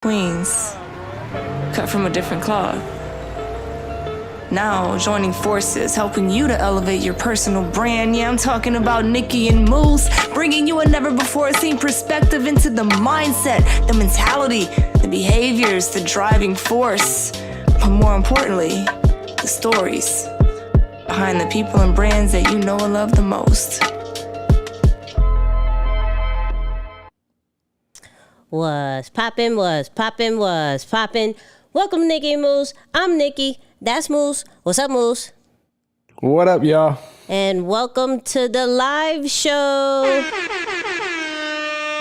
Queens, cut from a different cloth. Now joining forces, helping you to elevate your personal brand. Yeah, I'm talking about Nicky and Moose, bringing you a never-before-seen perspective into the mindset, the mentality, the behaviors, the driving force, but more importantly, the stories behind the people and brands that you know and love the most. Was poppin'. Welcome to Nicky and Moose. I'm Nicky. That's Moose. What's up, Moose? What up, y'all? And welcome to the live show.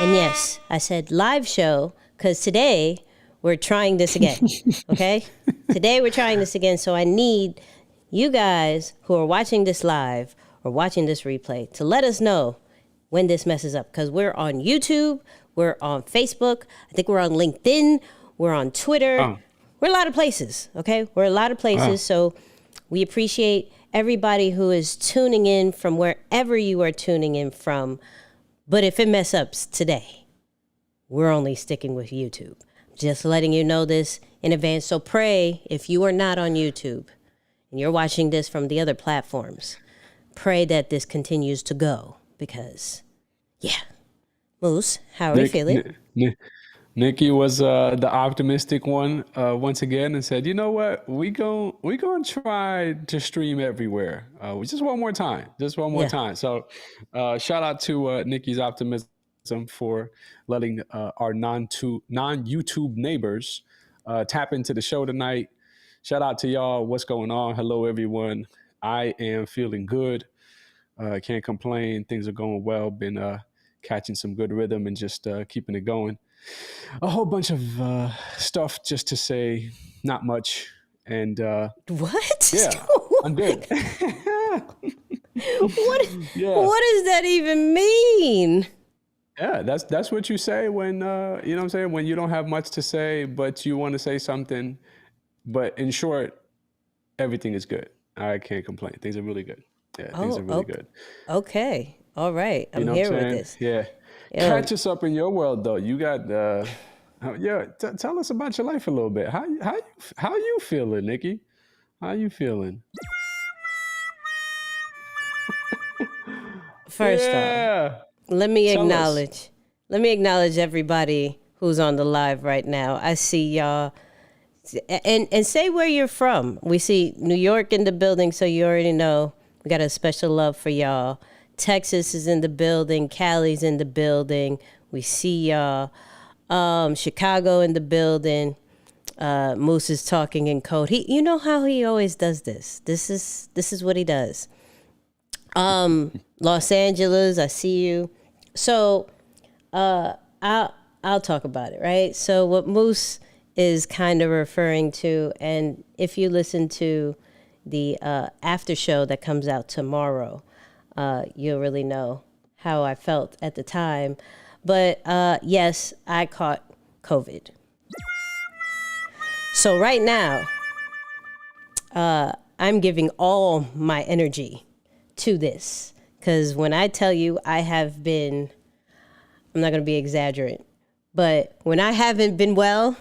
And yes, I said live show because today we're trying this again, okay? Today we're trying this again, so I need you guys who are watching this live or watching this replay to let us know when this messes up, because we're on YouTube, we're on Facebook, I think we're on LinkedIn, we're on Twitter. Oh. We're a lot of places, okay? We're a lot of places, so we appreciate everybody who is tuning in from wherever you are tuning in from. But if it mess ups today, we're only sticking with YouTube. Just letting you know this in advance. So pray, if you are not on YouTube and you're watching this from the other platforms, pray that this continues to go because, yeah. Moose, how are you feeling? Nicky was the optimistic one once again and said, you know what, we gonna try to stream everywhere. Just one more time. So shout out to Nicky's optimism for letting our non-YouTube neighbors tap into the show tonight. Shout out to y'all. What's going on? Hello, everyone. I am feeling good. Can't complain. Things are going well. Been catching some good rhythm and just keeping it going. A whole bunch of stuff just to say, not much. And what? Yeah, I'm good. What does that even mean? Yeah, that's what you say when you know what I'm saying, when you don't have much to say, but you want to say something. But in short, everything is good. I can't complain. Things are really good. Yeah, things are really good. Okay. All right. I'm here with this. Yeah. Catch us up in your world, though. You got, tell us about your life a little bit. How you feeling, Nicky? How you feeling? First off, let me acknowledge everybody who's on the live right now. I see y'all. And say where you're from. We see New York in the building, so you already know we got a special love for y'all. Texas is in the building. Cali's in the building. We see y'all. Chicago in the building. Moose is talking in code. You know how he always does this. This is what he does. Los Angeles, I see you. So I'll talk about it, right? So what Moose is kind of referring to, and if you listen to the after show that comes out tomorrow, you'll really know how I felt at the time. But yes, I caught COVID. So right now, I'm giving all my energy to this. Because when I tell you I have been, I'm not going to be exaggerant, but when I haven't been well,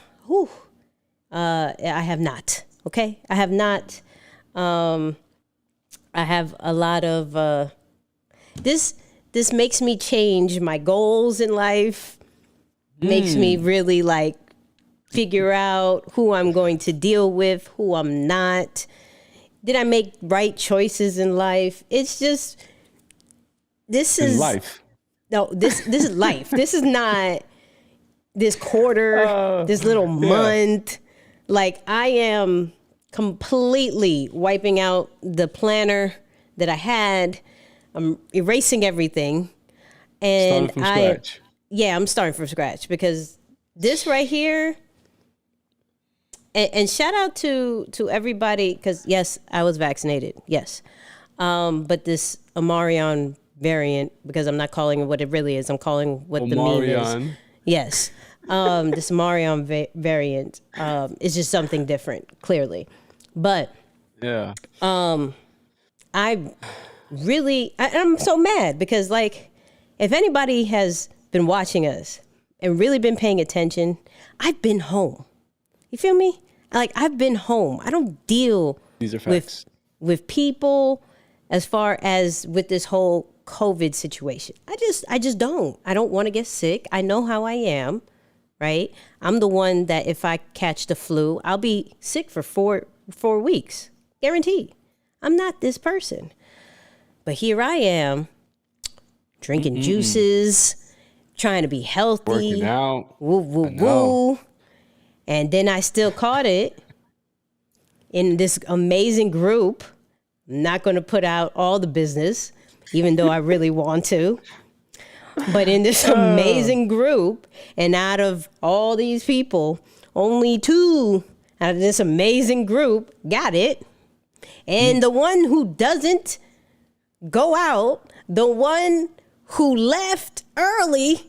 I have not. Okay? I have not. I have a lot of this makes me change my goals in life, makes me really like figure out who I'm going to deal with, who I'm not. Did I make right choices in life? It's just, this is life. No, this is life. This is not this quarter, this little month. Like, I am completely wiping out the planner that I had. I'm erasing everything. And starting from scratch. Yeah, I'm starting from scratch because this right here, and shout out to everybody, because yes, I was vaccinated. Yes. But this Omarion variant, because I'm not calling it what it really is, I'm calling what the meme is. Yes. This Omarion variant is just something different, clearly. But yeah, I'm so mad because, like, if anybody has been watching us, and really been paying attention, I've been home. You feel me? Like, I've been home. I don't deal These are facts. with people as far as with this whole COVID situation. I just don't. I don't want to get sick. I know how I am, right? I'm the one that if I catch the flu, I'll be sick for four weeks. Guaranteed. I'm not this person. But here I am, drinking juices, trying to be healthy. Working out. Woo, woo, woo. And then I still caught it in this amazing group. I'm not going to put out all the business, even though I really want to. But in this amazing group, and out of all these people, only 2 out of this amazing group got it. And the one who doesn't go out, the one who left early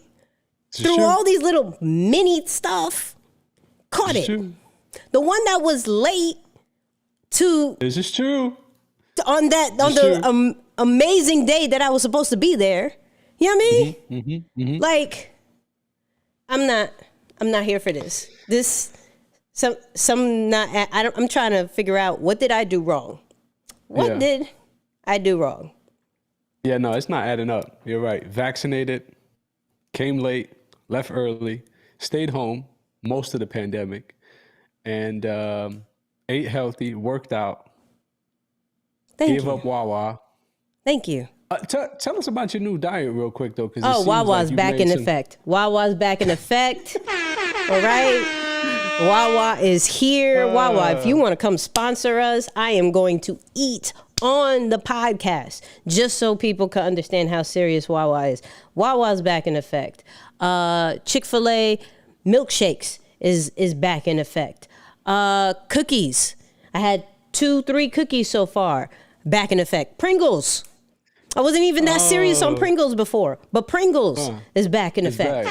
through all these little mini stuff, caught it. True. The one that was late to This is true. on the amazing day that I was supposed to be there. You know what I mean? Like, I'm not here for this. I'm trying to figure out, what did I do wrong? What did I do wrong? Yeah, no, it's not adding up. You're right. Vaccinated, came late, left early, stayed home most of the pandemic, and ate healthy, worked out, gave up Wawa. Thank you. Tell us about your new diet real quick, though. Wawa's back in effect. Wawa's back in effect. All right. Wawa is here. Wawa, if you want to come sponsor us, I am going to eat on the podcast, just so people can understand how serious Wawa is. Wawa's back in effect. Chick-fil-A milkshakes is back in effect. Cookies. I had 2-3 cookies so far. Back in effect. Pringles. I wasn't even that serious on Pringles before, but Pringles is back in effect.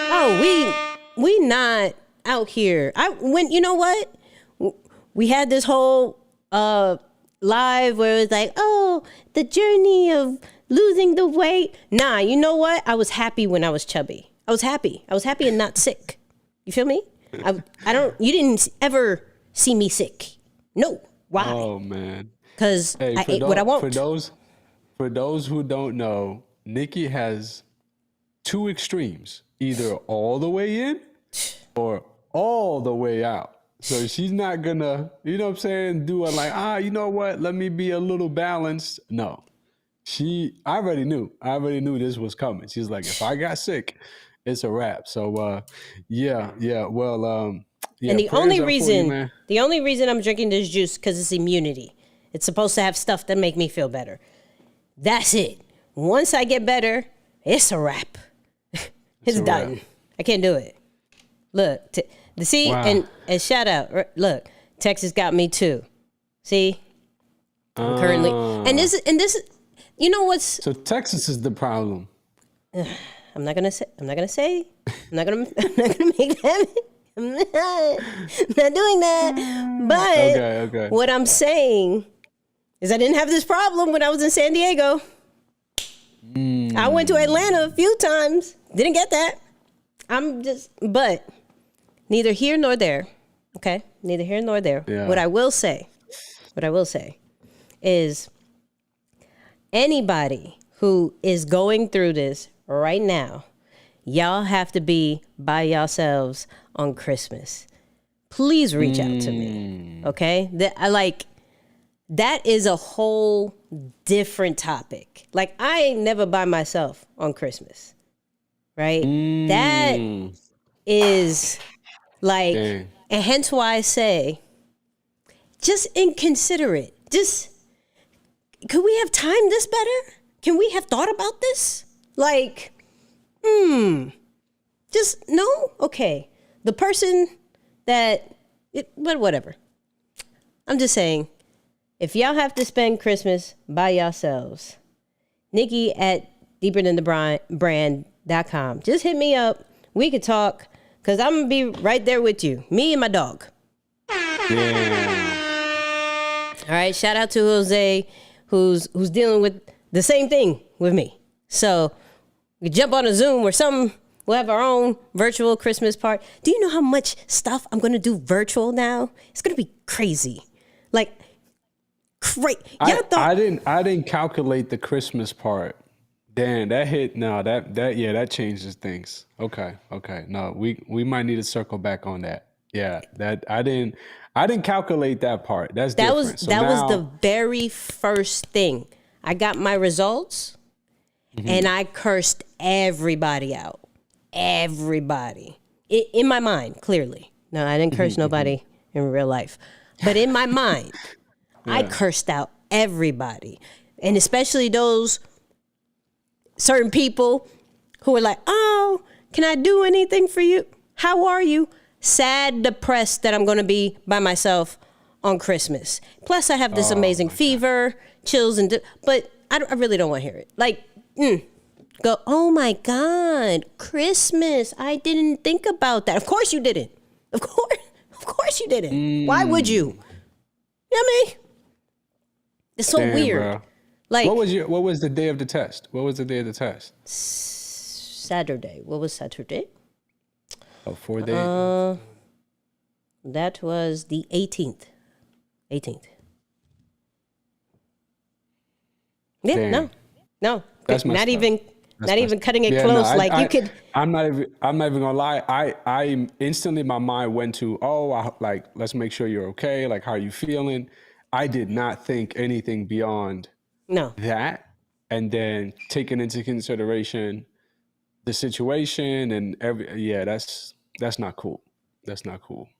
Oh, we not out here. You know what? We had this whole live where it was like, oh, the journey of losing the weight. Nah, you know what? I was happy when I was chubby. I was happy and not sick. You feel me? You didn't ever see me sick. No. Why? Oh, man. Because I ate what I want. For those who don't know, Nicky has 2 extremes, either all the way in or all the way out. So she's not gonna, you know what I'm saying, do a like, you know what, let me be a little balanced. No. I already knew this was coming. She's like, if I got sick, it's a wrap. So well, and the only reason I'm drinking this juice, because it's immunity. It's supposed to have stuff that make me feel better. That's it. Once I get better, it's a wrap. It's done. Wrap. I can't do it. Look, wow. and shout out. Look, Texas got me too. See, I'm currently and this, you know what's? So Texas is the problem. I'm not gonna say. I'm not gonna make that. I'm not doing that. But okay. What I'm saying is, I didn't have this problem when I was in San Diego. I went to Atlanta a few times. Didn't get that. But neither here nor there. Okay? Neither here nor there. Yeah. What I will say is, anybody who is going through this right now, y'all have to be by yourselves on Christmas. Please reach out to me. Okay? That is a whole different topic. Like, I ain't never by myself on Christmas. Right? That is like, and hence why I say, just inconsiderate. Just, could we have timed this better? Can we have thought about this? Like, just, no? Okay. The person but whatever. I'm just saying, if y'all have to spend Christmas by yourselves, Nicky at deeperthanthebrand.com. Just hit me up. We could talk, because I'm going to be right there with you. Me and my dog. Yeah. All right. Shout out to Jose, who's dealing with the same thing with me. So we jump on a Zoom or something We'll have our own virtual Christmas party. Do you know how much stuff I'm going to do virtual now? It's going to be crazy. Like, I didn't calculate the Christmas part. Damn, that hit. No, that changes things. Okay. No, we might need to circle back on that. Yeah, that I didn't calculate that part. That's different. That was the very first thing. I got my results, and I cursed everybody out. Everybody in my mind, clearly. No, I didn't curse nobody in real life, but in my mind, I cursed out everybody, and especially those certain people who were like, "Oh, can I do anything for you? How are you?" Sad, depressed that I'm going to be by myself on Christmas. Plus, I have this amazing fever, chills, but I really don't want to hear it. Like, go, oh my God, Christmas. I didn't think about that. Of course you didn't. Of course you didn't. Why would you? You know what I mean? It's so weird. Bro. Like, what was the day of the test? Saturday. What was Saturday? 4 days. That was the 18th. Yeah, Damn. no. That's not even cutting it close. No, like you could. I'm not even gonna lie. I instantly, my mind went to, let's make sure you're okay. Like, how are you feeling? I did not think anything beyond that. And then taking into consideration the situation and that's not cool. That's not cool.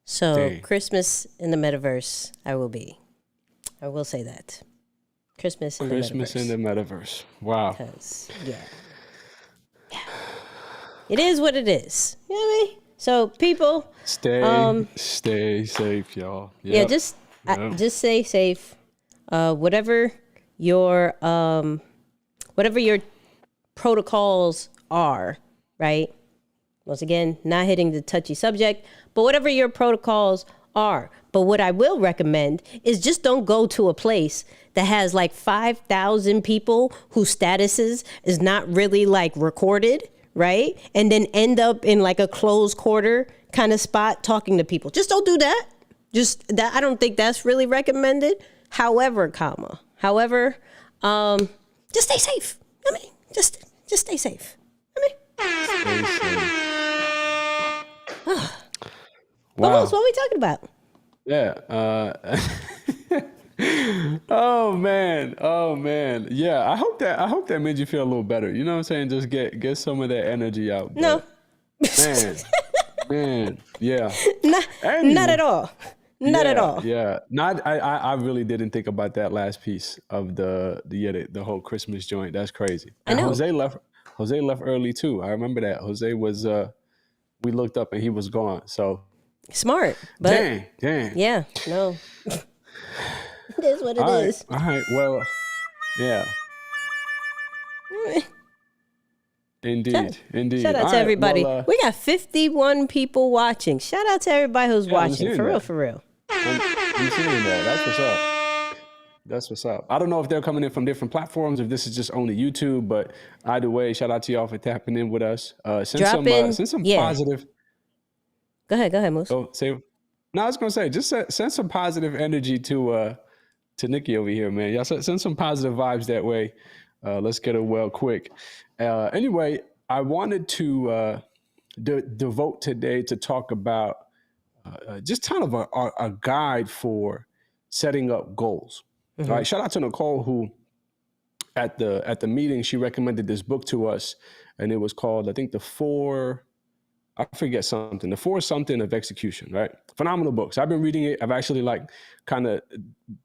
So Dang. Christmas in the metaverse, I will say that. Christmas in the metaverse. Wow. Because, yeah. It is what it is. You know what I mean? So people stay safe, y'all. Yep. Yeah, just stay safe. Whatever your protocols are, right? Once again, not hitting the touchy subject, but whatever your protocols are. But what I will recommend is just don't go to a place that has like 5,000 people whose statuses is not really like recorded, right? And then end up in like a closed quarter kind of spot talking to people. Just don't do that. I don't think that's really recommended. However, just stay safe. I mean, just stay safe. Stay safe. What are we talking about? Yeah. Oh man. Yeah. I hope that made you feel a little better. You know what I'm saying? Just get some of that energy out. No. Man. Yeah. Not at all. Not at all. Yeah. I really didn't think about that last piece of the whole Christmas joint. That's crazy. And I know. Jose left early too. I remember that. Jose was we looked up and he was gone. So smart. But dang. Yeah. No. It is what it is. All right. Well, yeah. Indeed. Shout out to everybody. Well, we got 51 people watching. Shout out to everybody who's watching. For real. I'm seeing that. That's what's up. I don't know if they're coming in from different platforms, if this is just only YouTube, but either way, shout out to y'all for tapping in with us. Send some positive. Go ahead, Moose. I was gonna say, just send some positive energy to Nicky over here, man. Y'all send some positive vibes that way. Let's get it well quick. Anyway, I wanted to devote today to talk about just kind of a guide for setting up goals. Mm-hmm. All right. Shout out to Nicole, who at the meeting, she recommended this book to us, and it was called, I think, the four something of execution, right? Phenomenal books. I've been reading it. I've actually kind of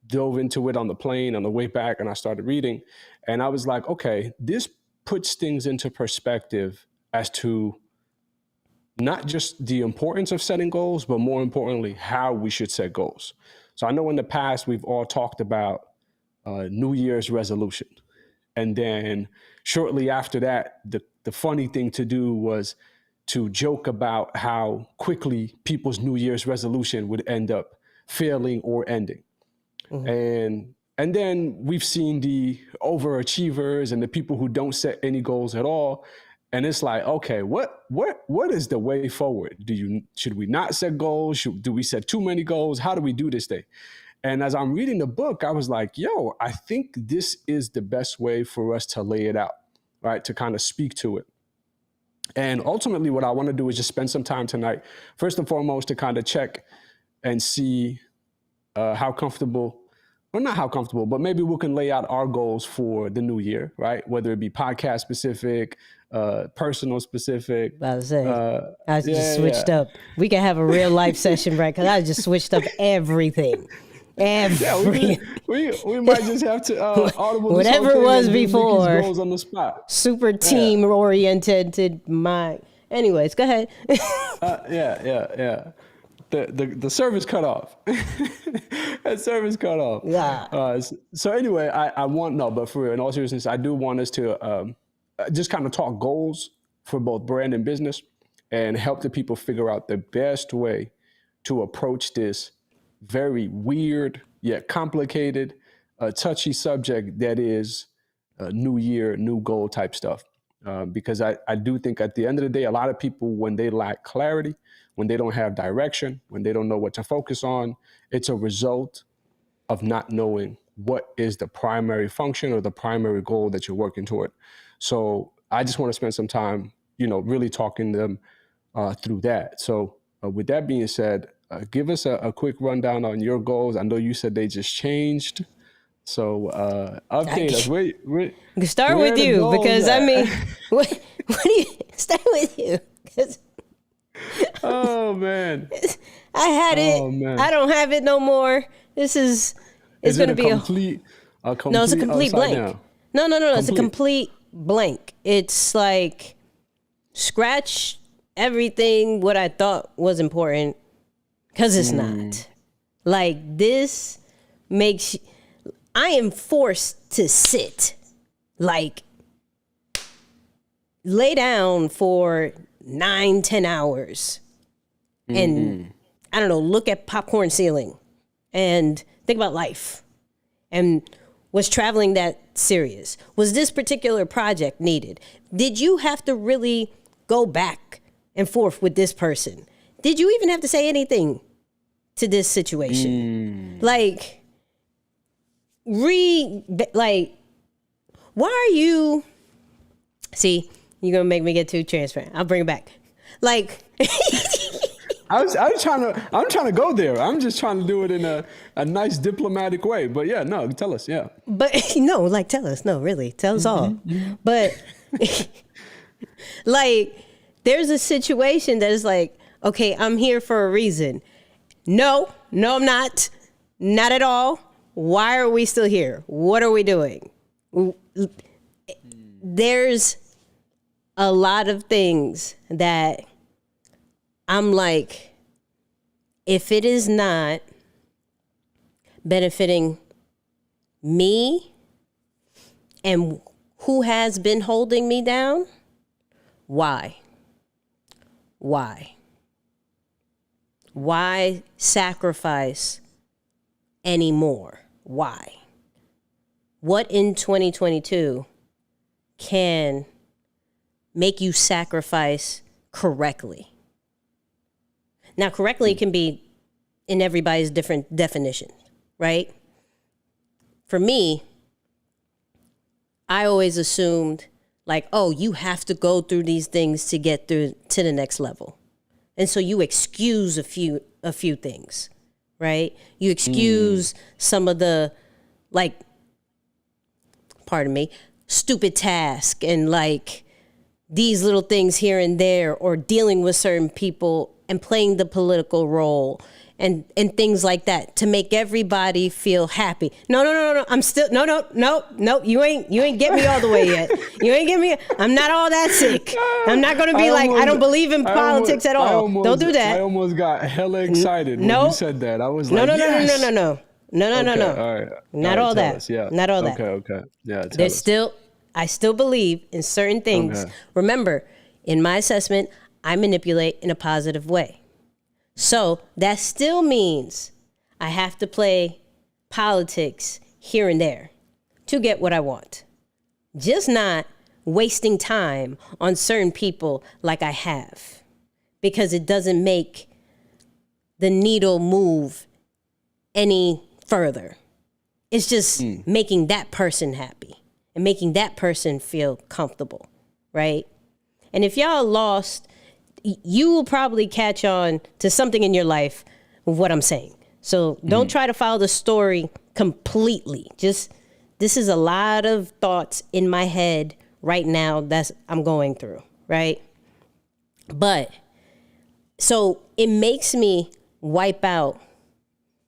dove into it on the plane on the way back, and I started reading, and I was like, okay, this puts things into perspective as to not just the importance of setting goals, but more importantly, how we should set goals. So I know in the past, we've all talked about New Year's resolution. And then shortly after that, the funny thing to do was to joke about how quickly people's New Year's resolution would end up failing or ending. Mm-hmm. And then we've seen the overachievers and the people who don't set any goals at all. And it's like, okay, what is the way forward? Should we not set goals? Do we set too many goals? How do we do this thing? And as I'm reading the book, I was like, yo, I think this is the best way for us to lay it out, right? To kind of speak to it. And ultimately, what I want to do is just spend some time tonight, first and foremost, to kind of check and see how comfortable, or not how comfortable, but maybe we can lay out our goals for the new year, right? Whether it be podcast specific, personal specific. I was saying, I just switched up. We can have a real life session, right? Because I just switched up everything. Yeah, we might just have to audible whatever it was before. Goals on the spot. Super team oriented mind. Anyways, go ahead. Yeah. The service cut off. That service cut off. Yeah. So anyway, but for real, in all seriousness, I do want us to just kind of talk goals for both brand and business, and help the people figure out the best way to approach this very weird yet complicated, touchy subject that is new year, new goal type stuff. Because I do think at the end of the day, a lot of people, when they lack clarity, when they don't have direction, when they don't know what to focus on, it's a result of not knowing what is the primary function or the primary goal that you're working toward. So I just want to spend some time, really talking to them through that. So with that being said, give us a quick rundown on your goals. I know you said they just changed. So update us. We can start with you because at? what do you start with you? Oh man, I had it. Oh, man. I don't have it no more. It's going to be a complete no, it's a complete blank. Down? No, it's a complete blank. It's like scratch everything what I thought was important, because it's not. Like, this makes I am forced to sit, like, lay down for 9-10 hours and I don't know, look at popcorn ceiling and think about life. And was traveling that serious? Was this particular project needed? Did you have to really go back and forth with this person? Did you even have to say anything to this situation? Like, why are you, see, you're going to make me get too transparent. I'll bring it back. Like, I'm trying to go there. I'm just trying to do it in a nice diplomatic way. But yeah, no, tell us. Yeah. But no, like, tell us. No, really, tell us all. But like, there's a situation that is like, okay, I'm here for a reason. No, I'm not. Not at all. Why are we still here? What are we doing? There's a lot of things that I'm like, if it is not benefiting me and who has been holding me down, why? Why sacrifice anymore? Why? What in 2022 can make you sacrifice correctly? Now, correctly can be in everybody's different definition, right? For me, I always assumed like, oh, you have to go through these things to get through to the next level. And so you excuse a few things, right? You excuse some of the, like, pardon me, stupid task and like these little things here and there, or dealing with certain people and playing the political role and things like that to make everybody feel happy. No. I'm still, no. You ain't get me all the way yet. You ain't get me. I'm not all that sick. I'm not going to be I don't believe in politics at all. Don't do that. I almost got hella excited when you said that. I was like, no. No. All right. Not all that. Us, yeah. Not all that. Okay. Yeah. I still believe in certain things. Okay. Remember, in my assessment, I manipulate in a positive way. So that still means I have to play politics here and there to get what I want. Just not wasting time on certain people like I have, because it doesn't make the needle move any further. It's just making that person happy and making that person feel comfortable, right? And if y'all lost, you will probably catch on to something in your life with what I'm saying. So don't try to follow the story completely. Just, this is a lot of thoughts in my head right now that's I'm going through, right? But so it makes me wipe out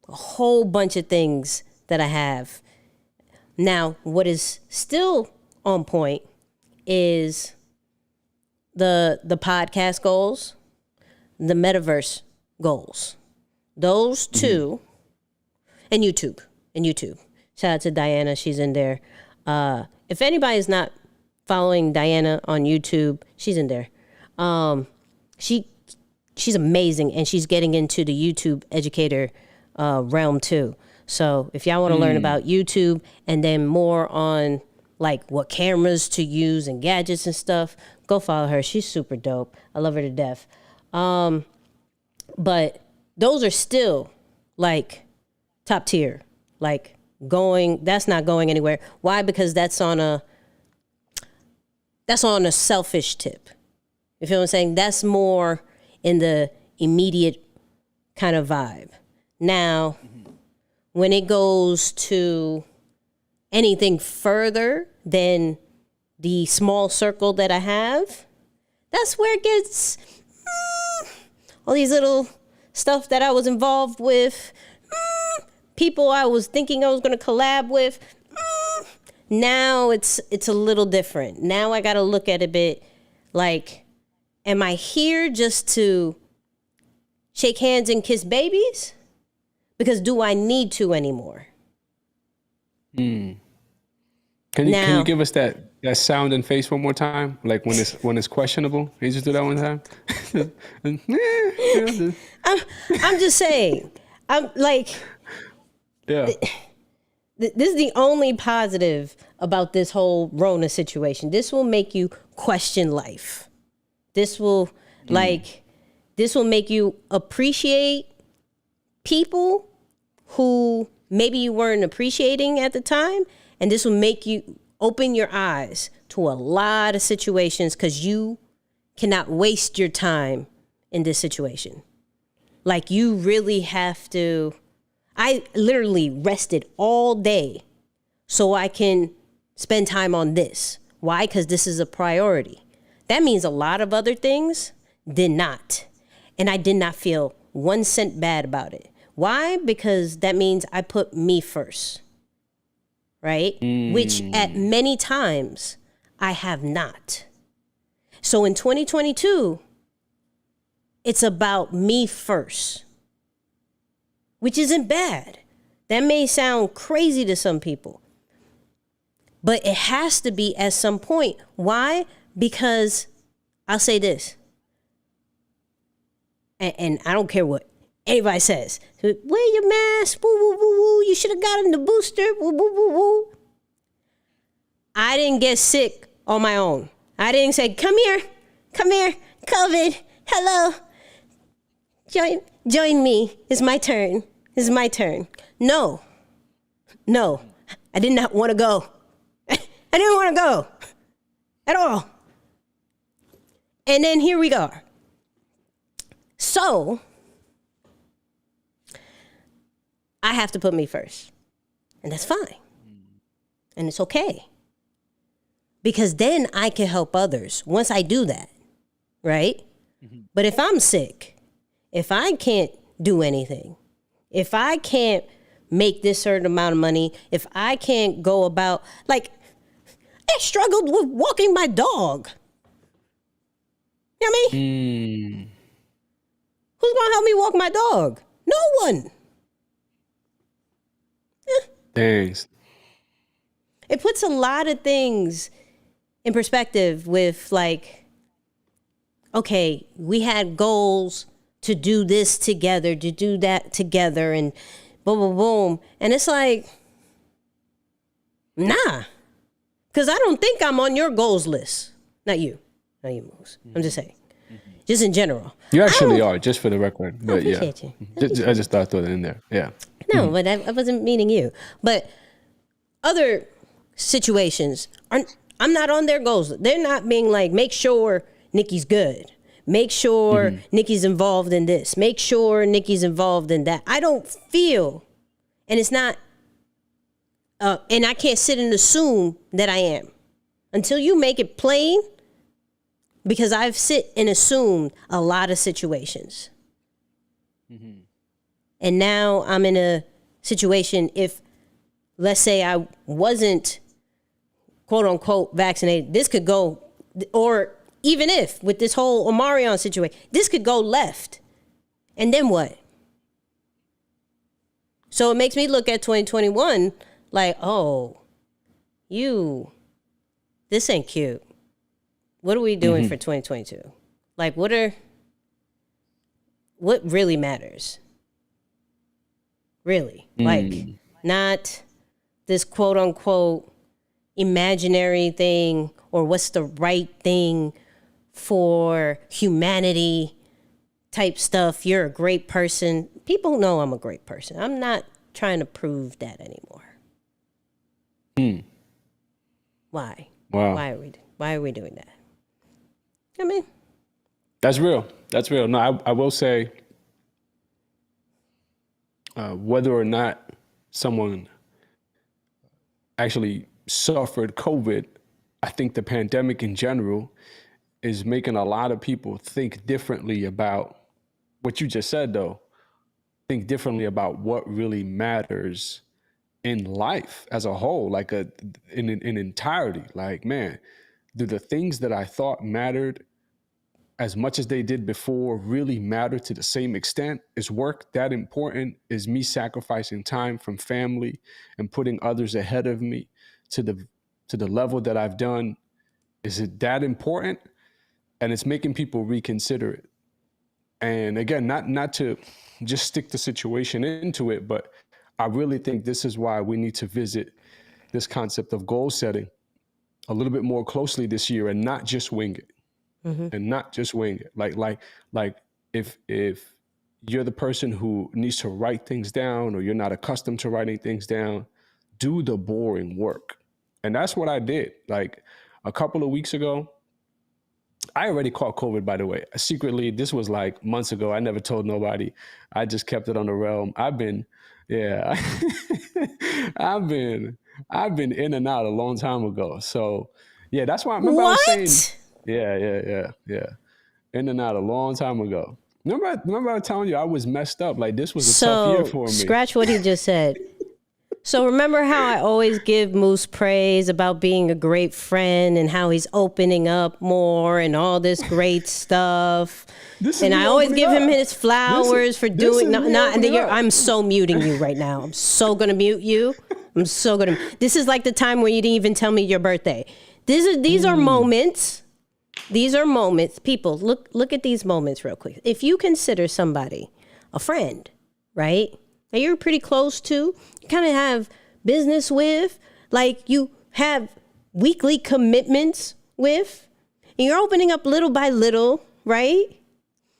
a whole bunch of things that I have. Now, what is still on point is the podcast goals, the metaverse goals. Those two, and YouTube. Shout out to Diana, she's in there. If anybody is not following Diana on YouTube, she's in there. She's amazing, and she's getting into the YouTube educator realm too. So if y'all want to learn about YouTube and then more on like what cameras to use and gadgets and stuff, go follow her. She's super dope. I love her to death. But those are still like top tier, like that's not going anywhere. Why? Because that's on a selfish tip. You feel what I'm saying? That's more in the immediate kind of vibe. Now, when it goes to anything further than the small circle that I have, that's where it gets all these little stuff that I was involved with, people I was thinking I was going to collab with. Now it's a little different. Now I got to look at it a bit like, am I here just to shake hands and kiss babies? Because do I need to anymore? Can you give us that sound and face one more time? Like when it's questionable? Can you just do that one time? I'm just saying. I'm like, yeah. This is the only positive about this whole Rona situation. This will make you question life. This will make you appreciate people who maybe you weren't appreciating at the time. And this will make you open your eyes to a lot of situations, because you cannot waste your time in this situation. Like, you really have to. I literally rested all day so I can spend time on this. Why? Because this is a priority. That means a lot of other things did not. And I did not feel 1 cent bad about it. Why? Because that means I put me first, right? Which at many times I have not. So in 2022, it's about me first, which isn't bad. That may sound crazy to some people, but it has to be at some point. Why? Because I'll say this, and I don't care what anybody says. Wear your mask, woo, woo, woo, woo. You should have gotten the booster, woo, woo, woo, woo. I didn't get sick on my own. I didn't say, come here, COVID, hello. Join me. It's my turn. No, I did not want to go. I didn't want to go at all. And then here we are. So I have to put me first. And that's fine. And it's okay. Because then I can help others once I do that, right? But if I'm sick, if I can't do anything, if I can't make this certain amount of money, if I can't go about, like, I struggled with walking my dog. You know what I mean? Who's going to help me walk my dog? No one. Thanks. It puts a lot of things in perspective with, like, okay, we had goals to do this together, to do that together, and boom, boom, boom. And it's like, nah. Because I don't think I'm on your goals list. Not you, Moose. I'm just saying. Just in general. You actually are, just for the record. But I appreciate you. I just thought I'd throw that in there. Yeah. No, but I wasn't meaning you. But other situations, I'm not on their goals. They're not being like, make sure Nicky's good. Make sure Nicky's involved in this. Make sure Nicky's involved in that. I don't feel, and it's not, and I can't sit and assume that I am. Until you make it plain, because I've sit and assumed a lot of situations. And now I'm in a situation, if, let's say I wasn't, quote unquote, vaccinated, this could go, or even if, with this whole Omarion situation, this could go left. And then what? So it makes me look at 2021 like, oh, this ain't cute. What are we doing for 2022? Like, what really matters? Really? Like, not this quote unquote imaginary thing or what's the right thing for humanity type stuff. You're a great person. People know I'm a great person. I'm not trying to prove that anymore. Why? Wow. Why are we doing that? I mean, that's real. That's real. No, I will say, whether or not someone actually suffered COVID, I think the pandemic in general is making a lot of people think differently about what you just said, though. Think differently about what really matters in life as a whole, like in entirety. Like, man, do the things that I thought mattered as much as they did before really matter to the same extent? Is work that important? Is me sacrificing time from family and putting others ahead of me to the level that I've done? Is it that important? And it's making people reconsider it. And again, not to just stick the situation into it, but I really think this is why we need to visit this concept of goal setting a little bit more closely this year and not just wing it. And not just wing it. Like if you're the person who needs to write things down or you're not accustomed to writing things down, do the boring work. And that's what I did. Like a couple of weeks ago, I already caught COVID, by the way. Secretly, this was like months ago. I never told nobody. I just kept it on the realm. I've been in and out a long time ago. So yeah, that's why I remember I was saying, yeah. In and out a long time ago. Remember I was telling you I was messed up. Like this was a tough year for me. Scratch what he just said. So remember how I always give Moose praise about being a great friend and how he's opening up more and all this great stuff. And I always give him his flowers for doing. I'm so muting you right now. I'm so gonna mute you. This is like the time where you didn't even tell me your birthday. These are moments. These are moments. People, look at these moments real quick. If you consider somebody a friend, right? That you're pretty close to, you kind of have business with, like you have weekly commitments with, and you're opening up little by little, right?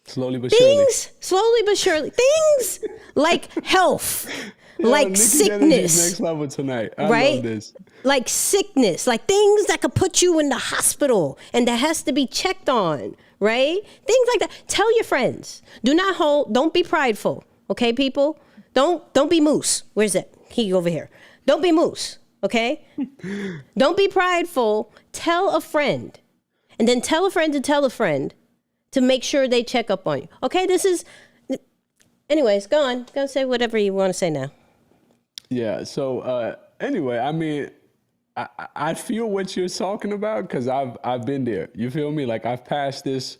Slowly but surely. Things like health, like Nicky sickness. Next level tonight. I love this. Like sickness, like things that could put you in the hospital and that has to be checked on, right? Things like that. Tell your friends. Don't be prideful, okay, people? Don't be Moose. Where's that? He over here. Don't be Moose, okay? Don't be prideful. Tell a friend. And then tell a friend to tell a friend to make sure they check up on you. Okay, anyways, go on. Go say whatever you want to say now. Yeah, so anyway, I mean, I feel what you're talking about because I've been there. You feel me? Like I've passed this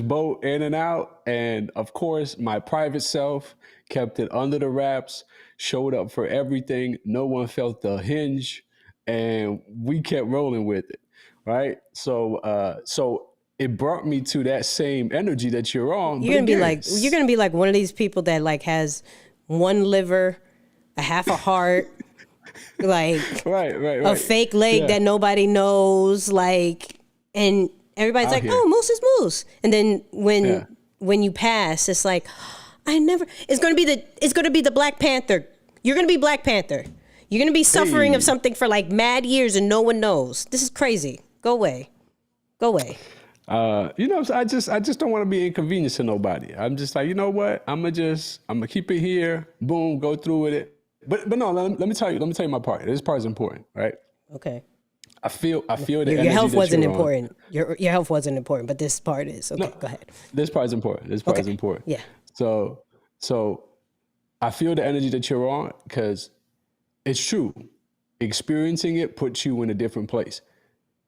boat in and out. And of course, my private self kept it under the wraps, showed up for everything. No one felt the hinge and we kept rolling with it. Right. So it brought me to that same energy that you're on. You're going to be like one of these people that like has one liver, a half a heart, like Right. a fake leg Yeah. that nobody knows, like, and everybody's Out like, here. oh, Moose is Moose. And then Yeah. when you pass, it's like, it's gonna be the Black Panther. You're gonna be Black Panther. You're gonna be suffering of Hey. something for like mad years and no one knows. This is crazy. Go away. So I just don't want to be inconvenienced to nobody. I'm just like, you know what? I'm gonna keep it here. Boom, go through with it. But no, let me tell you my part. This part is important, right? Okay. I feel the Your energy health that wasn't you're on. important. Your health wasn't important, but this part is. Okay, go ahead. This part is important. This part is important. Yeah. So I feel the energy that you're on because it's true. Experiencing it puts you in a different place.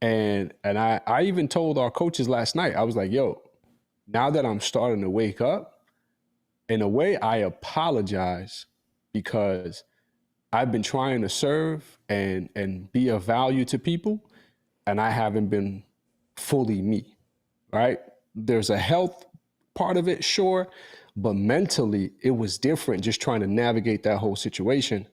And I even told our coaches last night, I was like, yo, now that I'm starting to wake up, in a way, I apologize because I've been trying to serve and be of value to people, and I haven't been fully me, right? There's a health part of it, sure, but mentally it was different just trying to navigate that whole situation,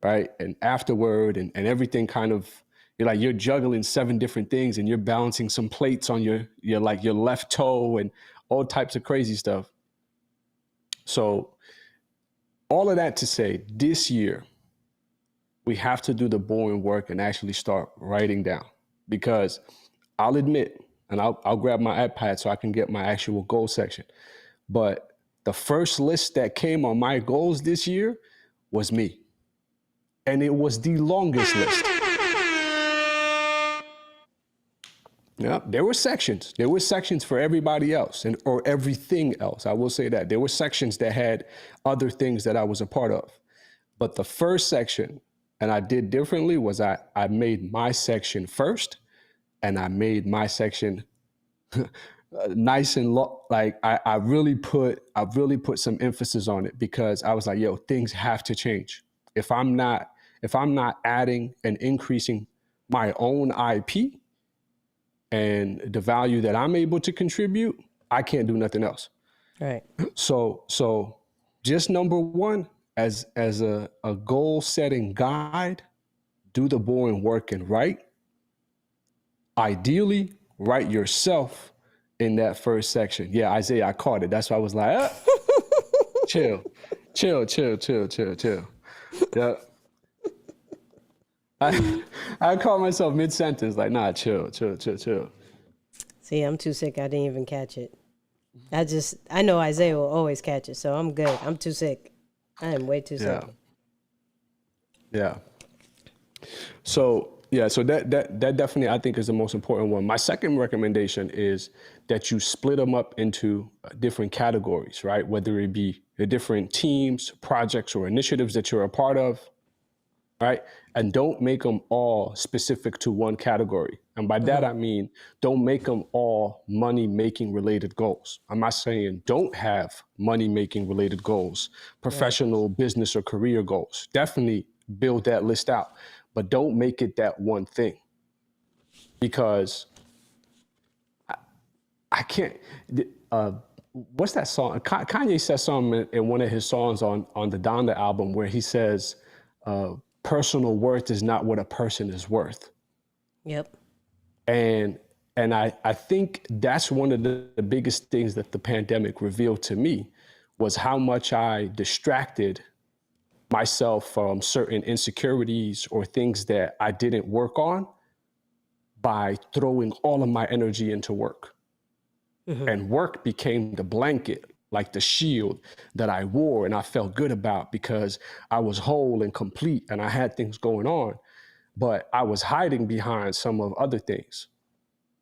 right? And afterward and everything kind of, you're juggling 7 different things and you're balancing some plates on your left toe and all types of crazy stuff. So all of that to say, this year, we have to do the boring work and actually start writing down, because I'll admit, and I'll grab my iPad so I can get my actual goal section. But the first list that came on my goals this year was me. And it was the longest list. Yeah, there were sections. There were sections for everybody else or everything else. I will say that. There were sections that had other things that I was a part of. But the first section, and I did differently, was I made my section first, and I made my section nice and like I really put some emphasis on it, because I was like, yo, things have to change. If I'm not adding and increasing my own IP and the value that I'm able to contribute, I can't do nothing else. Right. So just number one, as a goal setting guide, do the boring work and write. Ideally, write yourself in that first section. Yeah, Isaiah, I caught it. That's why I was like, chill. Yeah. I caught myself mid-sentence, like, nah, chill. See, I'm too sick. I didn't even catch it. I know Isaiah will always catch it, so I'm good. I'm too sick. I am way too sick. Yeah. So that definitely, I think, is the most important one. My second recommendation is that you split them up into different categories, right? Whether it be the different teams, projects, or initiatives that you're a part of, right? And don't make them all specific to one category. And by that, I mean, don't make them all money-making related goals. I'm not saying don't have money-making related goals, professional, business, or career goals. Definitely build that list out, but don't make it that one thing, because I can't, what's that song? Kanye says something in one of his songs on the Donda album where he says, personal worth is not what a person is worth. Yep. And I think that's one of the biggest things that the pandemic revealed to me, was how much I distracted myself from certain insecurities or things that I didn't work on by throwing all of my energy into work. And work became the blanket, like the shield that I wore and I felt good about, because I was whole and complete and I had things going on, but I was hiding behind some of other things.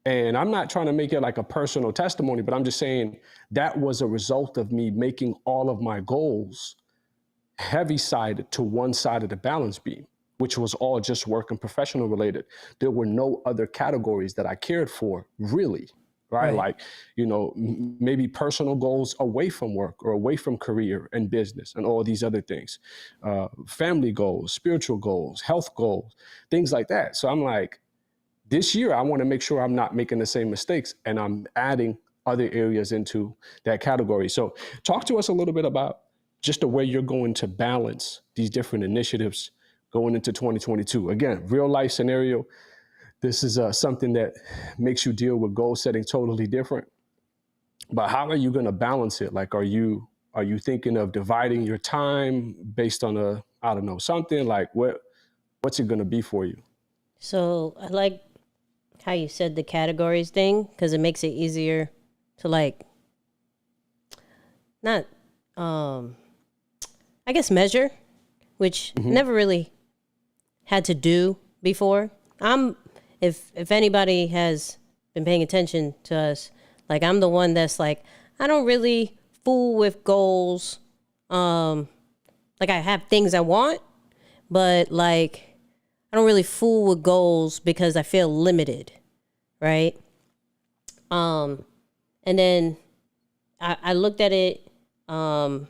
And I'm not trying to make it like a personal testimony, but I'm just saying that was a result of me making all of my goals heavy-sided to one side of the balance beam, which was all just work and professional related. There were no other categories that I cared for, really, right? Like, maybe personal goals away from work or away from career and business and all these other things, family goals, spiritual goals, health goals, things like that. So I'm like, this year, I want to make sure I'm not making the same mistakes and I'm adding other areas into that category. So talk to us a little bit about just the way you're going to balance these different initiatives going into 2022. Again, real life scenario. This is something that makes you deal with goal setting totally different. But how are you going to balance it? Like, are you thinking of dividing your time based on I don't know, something like what's it going to be for you? So I like how you said the categories thing because it makes it easier to like not I guess measure, which never really had to do before. If anybody has been paying attention to us, like I'm the one that's like I don't really fool with goals. Like I have things I want, but like I don't really fool with goals because I feel limited, right? And then I looked at it in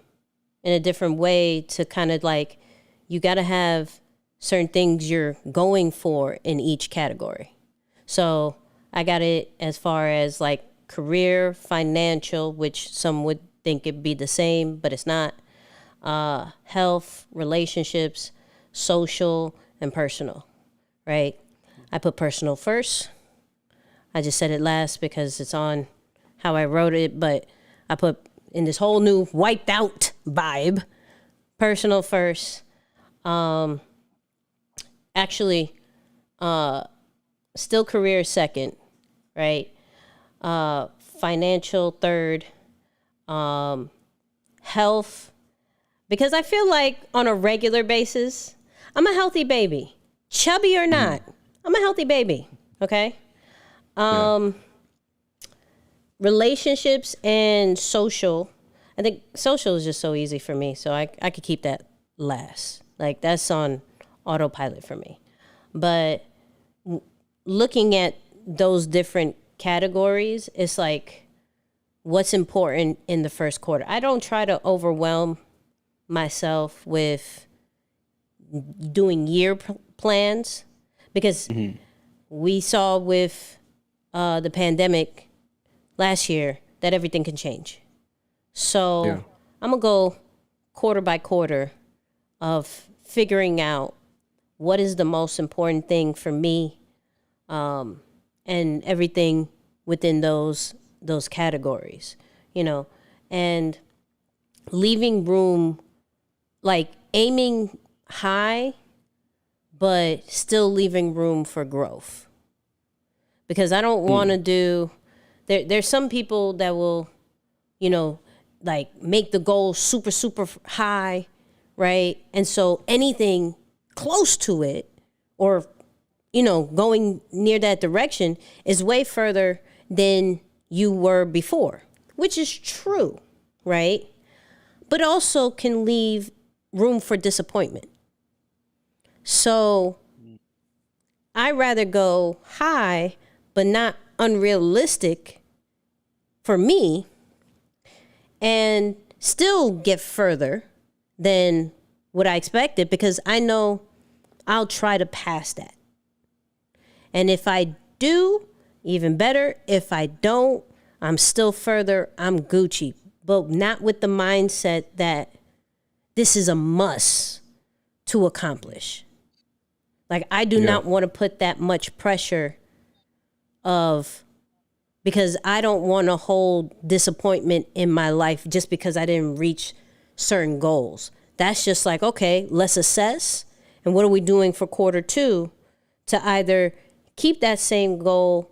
a different way to kind of like you got to have certain things you're going for in each category. So I got it as far as like career, financial, which some would think it'd be the same, but it's not. Health, relationships, social, and personal, right? I put personal first. I just said it last because it's on how I wrote it, but I put in this whole new wiped out vibe, personal first. Actually, still career second, right? Financial third, health, because I feel like on a regular basis, I'm a healthy baby, chubby or not. I'm a healthy baby. Okay. Relationships and social. I think social is just so easy for me, so I could keep that last. Like that's on autopilot for me. But looking at those different categories, it's like what's important in the first quarter. I don't try to overwhelm myself with doing year plans because we saw with the pandemic last year that everything can change. So I'm going to go quarter by quarter of figuring out what is the most important thing for me and everything within those categories, you know, and leaving room, like aiming high, but still leaving room for growth. Because I don't want to do, there's some people that will, you know, like make the goal super, super high, right? And so anything close to it or, you know, going near that direction is way further than you were before, which is true, right? But also can leave room for disappointment. So I rather go high, but not unrealistic for me, and still get further than what I expected because I know I'll try to pass that. And if I do, even better. If I don't, I'm still further, I'm Gucci. But not with the mindset that this is a must to accomplish. Like, I do not want to put that much pressure because I don't want to hold disappointment in my life just because I didn't reach certain goals. That's just like, okay, let's assess. And what are we doing for quarter two to either keep that same goal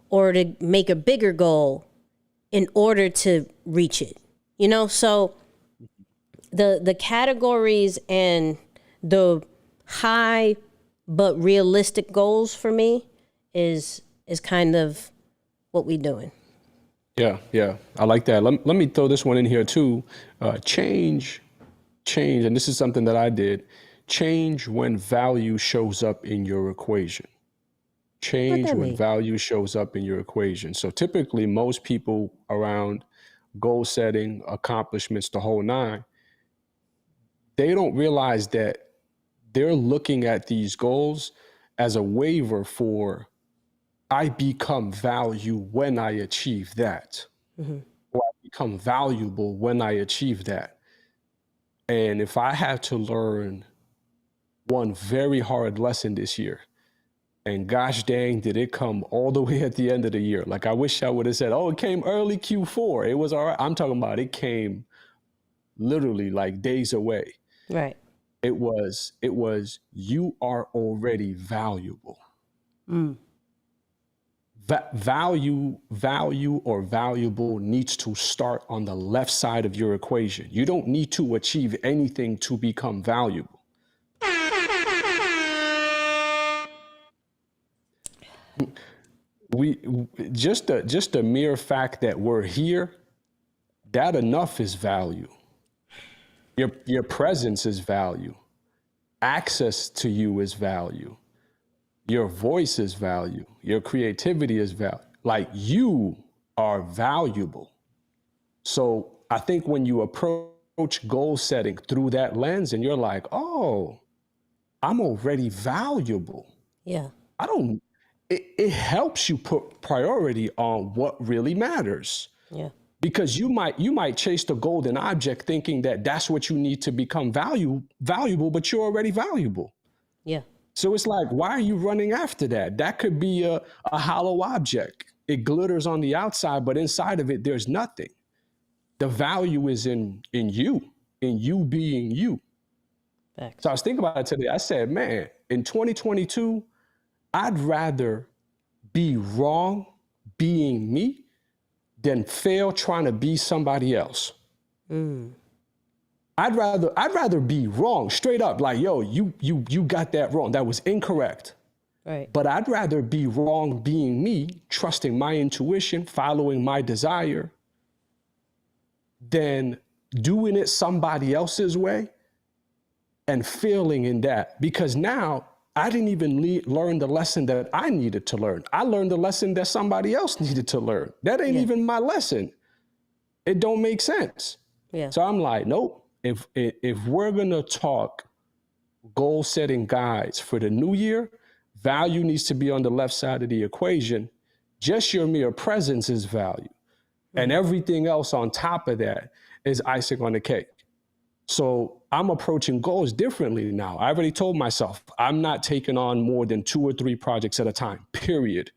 or to make a bigger goal in order to reach it? You know, so the categories and the high but realistic goals for me is kind of what we doing. Yeah, I like that. Let me throw this one in here too. Change, and this is something that I did. Change when value shows up in your equation. Change when value shows up in your equation. So typically most people around goal setting, accomplishments, the whole nine, they don't realize that they're looking at these goals as a waiver for I become value when I achieve that, or I become valuable when I achieve that. And if I had to learn one very hard lesson this year. And gosh dang, did it come all the way at the end of the year. Like I wish I would have said, oh, it came early Q4. It was all right. I'm talking about it came literally like days away. Right. It was, you are already valuable. Value or valuable needs to start on the left side of your equation. You don't need to achieve anything to become valuable. Just the mere fact that we're here, that enough is value. Your presence is value. Access to you is value. Your voice is value. Your creativity is value. Like you are valuable. So I think when you approach goal setting through that lens and you're like, oh, I'm already valuable. Yeah. It helps you put priority on what really matters. Yeah. Because you might chase the golden object thinking that that's what you need to become valuable, but you're already valuable. Yeah. So it's like, why are you running after that? That could be a hollow object. It glitters on the outside, but inside of it, there's nothing. The value is in you being you. Facts. So I was thinking about it today. I said, man, in 2022, I'd rather be wrong being me than fail trying to be somebody else. I'd rather be wrong straight up. Like, yo, you got that wrong. That was incorrect. Right. But I'd rather be wrong being me, trusting my intuition, following my desire, than doing it somebody else's way and failing in that. Because now I didn't even learn the lesson that I needed to learn. I learned the lesson that somebody else needed to learn. That ain't even my lesson. It don't make sense. Yeah. So I'm like, nope. If we're gonna talk goal setting guides for the new year, value needs to be on the left side of the equation. Just your mere presence is value. And everything else on top of that is icing on the cake. So I'm approaching goals differently now. I already told myself I'm not taking on more than 2 or 3 projects at a time, period.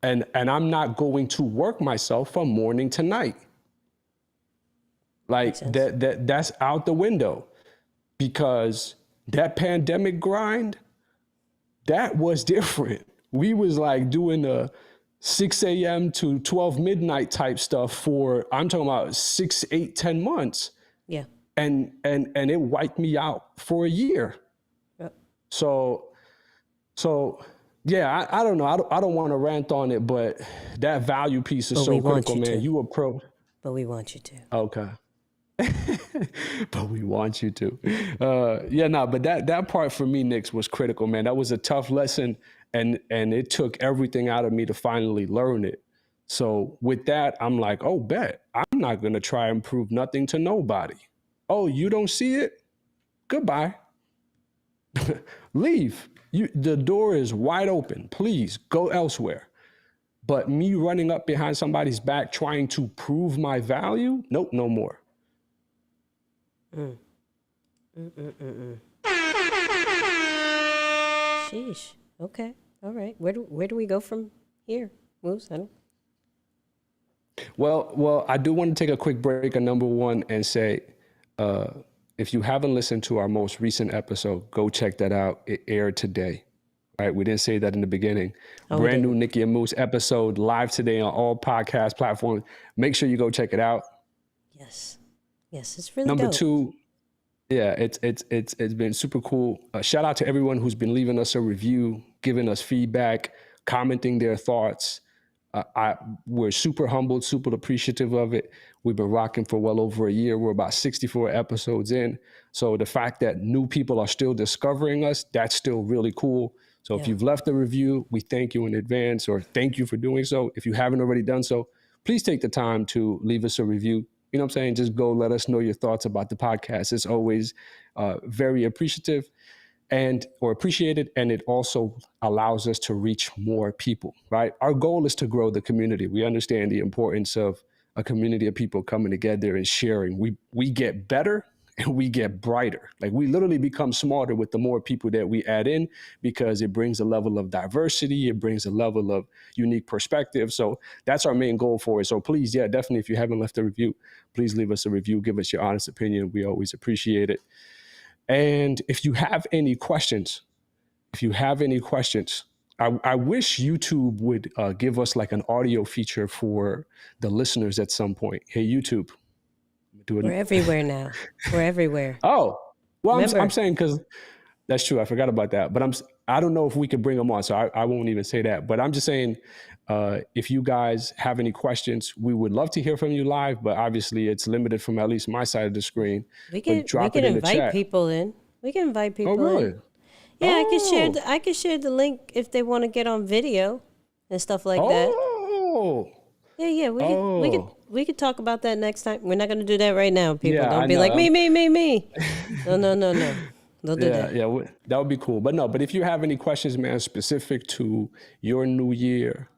And I'm not going to work myself from morning to night. Like that's out the window, because that pandemic grind, that was different. We was like doing a 6 a.m. to 12 midnight type stuff for, I'm talking about 6, 8, 10 months. Yeah. And it wiped me out for a year. Yep. So yeah, I don't know. I don't want to rant on it, but that value piece is so critical, man. You a pro. But we want you to. Okay. But we want you to. But that part for me, Nix, was critical, man. That was a tough lesson, and it took everything out of me to finally learn it. So with that, I'm like, oh, bet. I'm not going to try and prove nothing to nobody. Oh, you don't see it? Goodbye. Leave. The door is wide open. Please go elsewhere. But me running up behind somebody's back trying to prove my value? Nope, no more. Sheesh. Okay. All right. Where do we go from here, Moose? Well, I do want to take a quick break on number one and say, if you haven't listened to our most recent episode, go check that out. It aired today. Right? We didn't say that in the beginning. Brand new Nicky and Moose episode live today on all podcast platforms. Make sure you go check it out. Yes, it's really Number dope. 2, yeah, it's been super cool. Shout out to everyone who's been leaving us a review, giving us feedback, commenting their thoughts. We're super humbled, super appreciative of it. We've been rocking for well over a year. We're about 64 episodes in. So the fact that new people are still discovering us, that's still really cool. So if you've left a review, we thank you in advance, or thank you for doing so. If you haven't already done so, please take the time to leave us a review. You know what I'm saying? Just go let us know your thoughts about the podcast. It's always very appreciative or appreciated. And it also allows us to reach more people, right? Our goal is to grow the community. We understand the importance of a community of people coming together and sharing. We get better and we get brighter. Like we literally become smarter with the more people that we add in, because it brings a level of diversity. It brings a level of unique perspective. So that's our main goal for it. So please, yeah, definitely, if you haven't left a review, please leave us a review. Give us your honest opinion. We always appreciate it. And if you have any questions, I wish YouTube would give us like an audio feature for the listeners at some point. Hey, YouTube. We're everywhere now. We're everywhere. Oh, well, Remember. I'm saying, because that's true. I forgot about that. But I don't know if we could bring them on, so I won't even say that. But I'm just saying, if you guys have any questions, we would love to hear from you live. But obviously, it's limited from at least my side of the screen. We can invite people in. We can invite people really? in. Yeah, I could share the link if they want to get on video and stuff like that. Oh. Yeah. We could talk about that next time. We're not going to do that right now, people. Yeah, Don't be like me. No. Don't do that. Yeah, that would be cool. But if you have any questions, man, specific to your new year,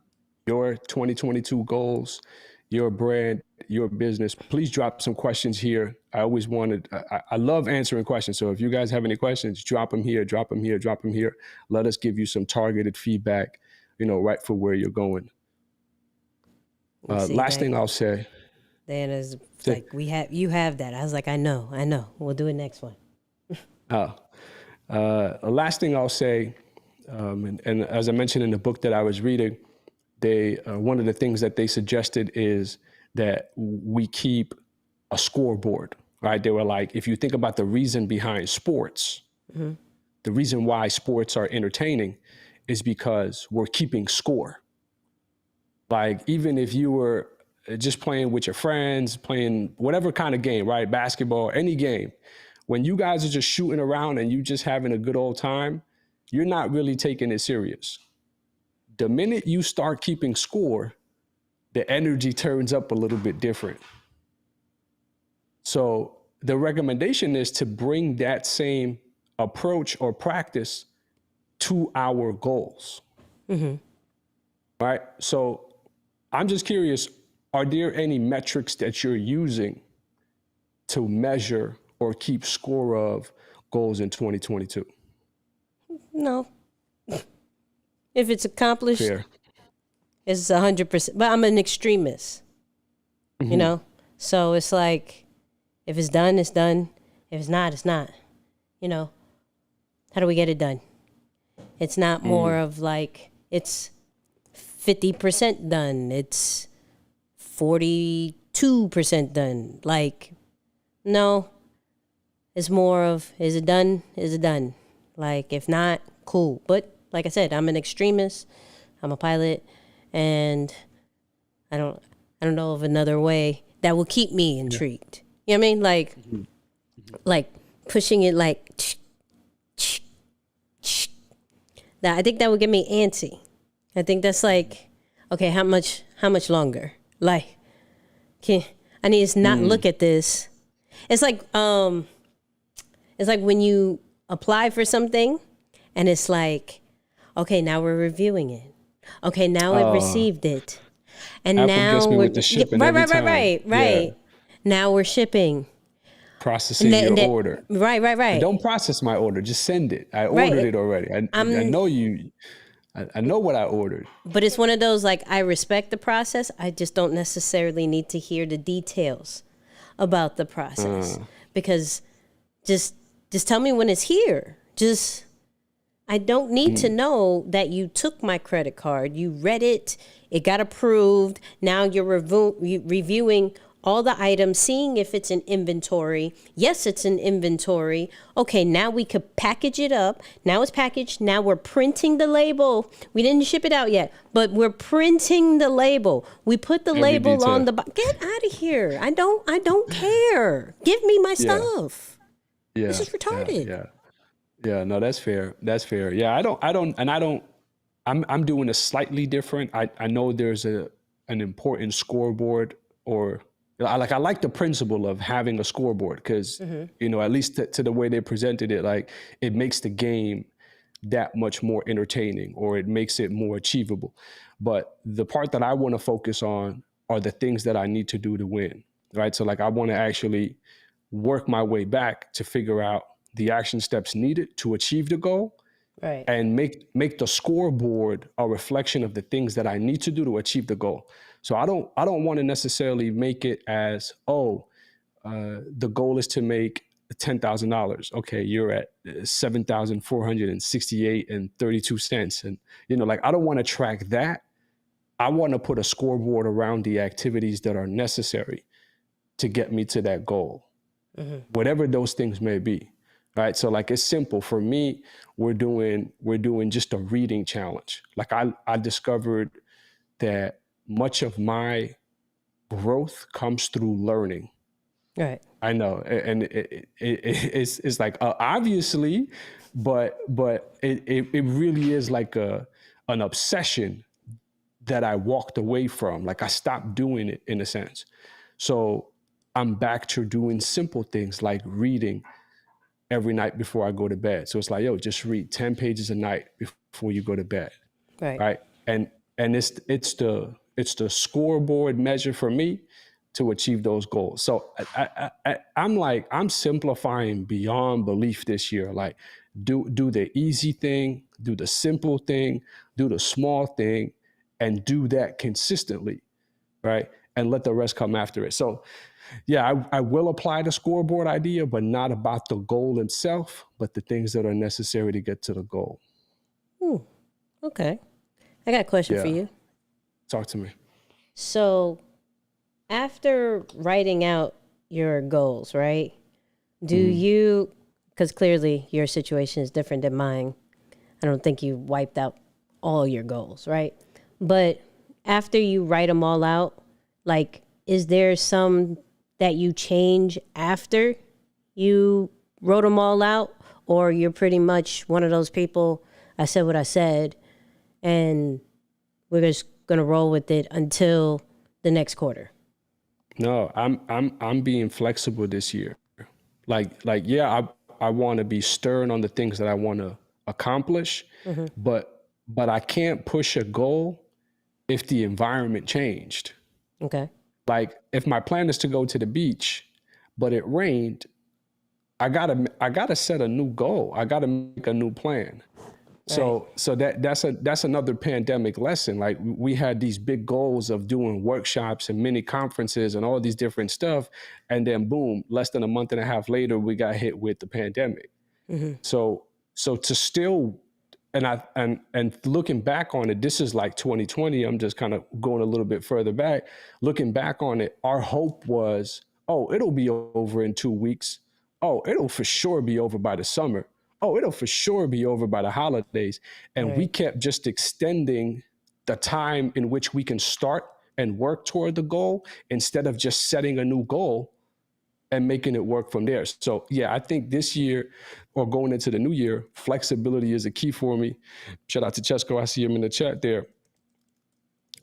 your 2022 goals, your brand, your business, please drop some questions here. I love answering questions. So if you guys have any questions, drop them here. Let us give you some targeted feedback, right for where you're going. Last thing I'll say. Diana's like, you have that. I was like, I know. We'll do it next one. Last thing I'll say, and as I mentioned in the book that I was reading, one of the things that they suggested is that we keep a scoreboard, right? They were like, if you think about the reason behind sports, the reason why sports are entertaining is because we're keeping score. Like, even if you were just playing with your friends, playing whatever kind of game, right? Basketball, any game. When you guys are just shooting around and you just having a good old time, you're not really taking it serious. The minute you start keeping score, the energy turns up a little bit different. So the recommendation is to bring that same approach or practice to our goals. Right? So I'm just curious, are there any metrics that you're using to measure or keep score of goals in 2022? No. If it's accomplished, Fair. it's 100%. But I'm an extremist, So it's like, if it's done, it's done. If it's not, it's not. How do we get it done? It's not more of like, it's 50% done. It's 42% done. Like, no. It's more of, is it done? Is it done? Like, if not, cool. But like I said, I'm an extremist. I'm a pilot, and I don't know of another way that will keep me intrigued. You know what I mean? Like pushing it like that. I think that would get me antsy. I think that's like, okay, how much longer? Like, I need to not look at this. It's like when you apply for something and it's like, okay, now we're reviewing it. Okay, now we've received it. And Apple now gets me we're with the shipping every time. Right. Yeah. Now we're shipping. Processing your order. Right. And don't process my order. Just send it. I ordered it already. I know you. I know what I ordered. But it's one of those, like, I respect the process. I just don't necessarily need to hear the details about the process. Because just tell me when it's here. I don't need to know that you took my credit card. You read it. It got approved. Now you're reviewing all the items, seeing if it's an inventory. Yes, it's an inventory. Okay, now we could package it up. Now it's packaged. Now we're printing the label. We didn't ship it out yet, but we're printing the label. We put the label on the box. Get out of here. I don't care. Give me my stuff. Yeah. This is retarded. Yeah, no, that's fair. Yeah, I'm doing a slightly different. I know there's an important scoreboard, or I like the principle of having a scoreboard, because at least to the way they presented it, like, it makes the game that much more entertaining, or it makes it more achievable. But the part that I want to focus on are the things that I need to do to win, right? So, like, I want to actually work my way back to figure out the action steps needed to achieve the goal, Right. and make the scoreboard a reflection of the things that I need to do to achieve the goal. So I don't want to necessarily make it as, the goal is to make $10,000. Okay, you're at 7,468 and 32 cents, and like I don't want to track that. I want to put a scoreboard around the activities that are necessary to get me to that goal, whatever those things may be. Right. So like, it's simple for me. We're doing just a reading challenge. Like I discovered that much of my growth comes through learning. Right. I know. And it's like, obviously, but it really is like an obsession that I walked away from. Like I stopped doing it in a sense. So I'm back to doing simple things like reading every night before I go to bed. So it's like, yo, just read 10 pages a night before you go to bed. Right. Right. And it's the scoreboard measure for me to achieve those goals. So I'm simplifying beyond belief this year. Like do the easy thing, do the simple thing, do the small thing, and do that consistently. Right. And let the rest come after it. So yeah, I will apply the scoreboard idea, but not about the goal itself, but the things that are necessary to get to the goal. Okay. I got a question for Yeah. you. Talk to me. So after writing out your goals, right? Do you, because clearly your situation is different than mine. I don't think you wiped out all your goals, right? But after you write them all out, like, is there some that you change after you wrote them all out? Or you're pretty much one of those people, I said what I said, and we're just going to roll with it until the next quarter? No, I'm being flexible this year. Like yeah, I want to be stern on the things that I want to accomplish, but I can't push a goal if the environment changed. Okay. Like if my plan is to go to the beach, but it rained, I gotta set a new goal. I gotta make a new plan. So that's another pandemic lesson. Like we had these big goals of doing workshops and mini conferences and all these different stuff, and then boom, less than a month and a half later, we got hit with the pandemic. So to still, and looking back on it, this is like 2020. I'm just kind of going a little bit further back. Looking back on it, our hope was, oh, it'll be over in 2 weeks. Oh, it'll for sure be over by the summer. Oh, it'll for sure be over by the holidays. And we kept just extending the time in which we can start and work toward the goal instead of just setting a new goal and making it work from there. So yeah, I think this year or going into the new year, flexibility is a key for me. Shout out to Chesko. I see him in the chat there.